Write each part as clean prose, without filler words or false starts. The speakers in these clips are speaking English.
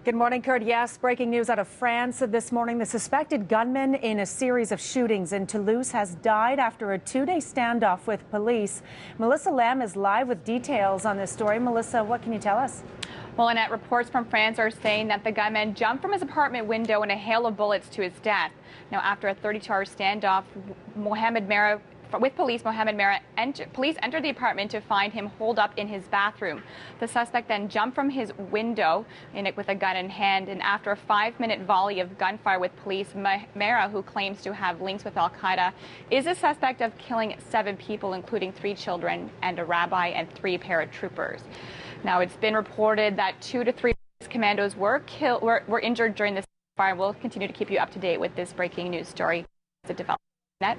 Good morning, Kurt. Yes, breaking news out of France this morning. The suspected gunman in a series of shootings in Toulouse has died after a two-day standoff with police. Melissa Lamb is live with details on this story. Melissa, what can you tell us? Well, Annette, reports from France are saying that the gunman jumped from his apartment window in a hail of bullets to his death. Now, after a 32-hour standoff, police entered the apartment to find him holed up in his bathroom. The suspect then jumped from his window with a gun in hand, and after a 5-minute volley of gunfire with police, Mera, who claims to have links with Al-Qaeda, is a suspect of killing 7 people, including 3 children and a rabbi and 3 paratroopers. Now, it's been reported that 2 to 3 commandos were injured during this fire. We'll continue to keep you up to date with this breaking news story as it develops. Annette?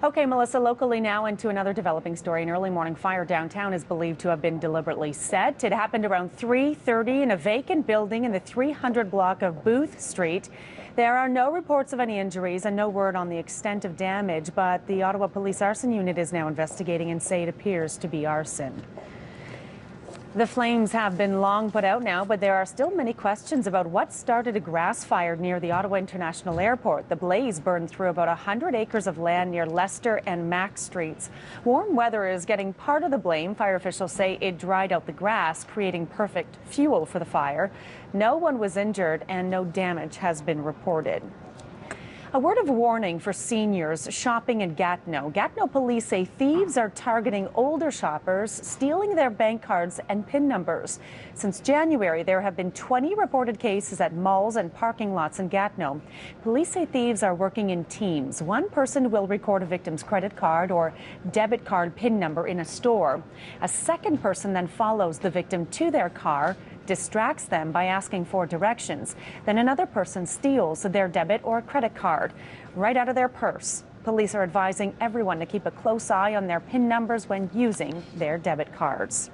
Okay, Melissa, locally now into another developing story. An early morning fire downtown is believed to have been deliberately set. It happened around 3:30 in a vacant building in the 300 block of Booth Street. There are no reports of any injuries and no word on the extent of damage, but the Ottawa Police Arson Unit is now investigating and say it appears to be arson. The flames have been long put out now, but there are still many questions about what started a grass fire near the Ottawa International Airport. The blaze burned through about 100 acres of land near Leicester and Mac Streets. Warm weather is getting part of the blame. Fire officials say it dried out the grass, creating perfect fuel for the fire. No one was injured and no damage has been reported. A word of warning for seniors shopping in Gatineau. Gatineau police say thieves are targeting older shoppers, stealing their bank cards and PIN numbers. Since January, there have been 20 reported cases at malls and parking lots in Gatineau. Police say thieves are working in teams. One person will record a victim's credit card or debit card PIN number in a store. A second person then follows the victim to their car, distracts them by asking for directions. Then another person steals their debit or credit card right out of their purse. Police are advising everyone to keep a close eye on their PIN numbers when using their debit cards.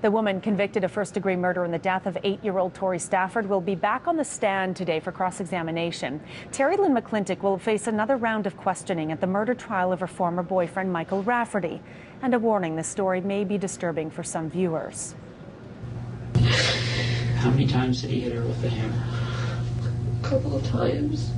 The woman convicted of first-degree murder in the death of 8-year-old Tori Stafford will be back on the stand today for cross-examination. Terry Lynn McClintock will face another round of questioning at the murder trial of her former boyfriend, Michael Rafferty. And a warning, this story may be disturbing for some viewers. How many times did he hit her with the hammer? A couple of times.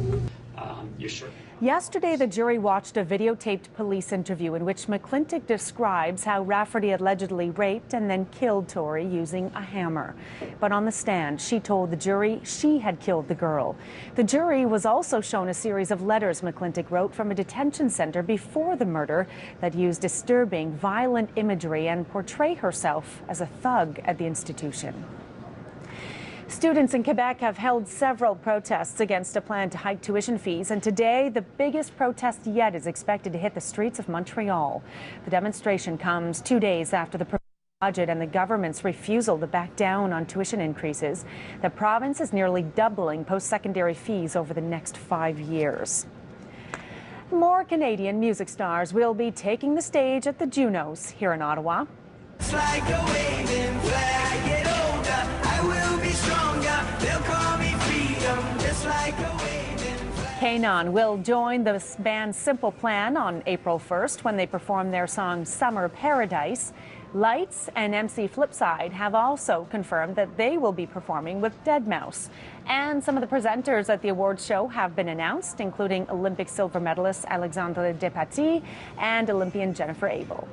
You're sure? Yesterday, the jury watched a videotaped police interview in which McClintock describes how Rafferty allegedly raped and then killed Tori using a hammer. But on the stand, she told the jury she had killed the girl. The jury was also shown a series of letters McClintock wrote from a detention center before the murder that used disturbing, violent imagery and portray herself as a thug at the institution. Students in Quebec have held several protests against a plan to hike tuition fees, and today the biggest protest yet is expected to hit the streets of Montreal. The demonstration comes 2 days after the budget and the government's refusal to back down on tuition increases. The province is nearly doubling post-secondary fees over the next 5 years. More Canadian music stars will be taking the stage at the Junos here in Ottawa. It's like a waving flag. I get older, I will be stronger. They'll call me freedom, just like a waving flag. Kanon will join the band Simple Plan on April 1st when they perform their song Summer Paradise. Lights and MC Flipside have also confirmed that they will be performing with Deadmau5. And some of the presenters at the awards show have been announced, including Olympic silver medalist Alexandre Despatie and Olympian Jennifer Abel.